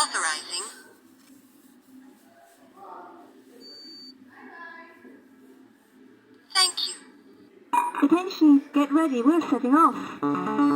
Authorizing. Thank you. Attention, get ready, we're setting off.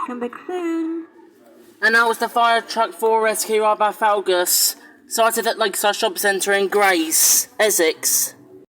Come back soon. And that was the fire truck for rescue by Falgus, sighted at Lakeside Shopping Centre in Grays, Essex.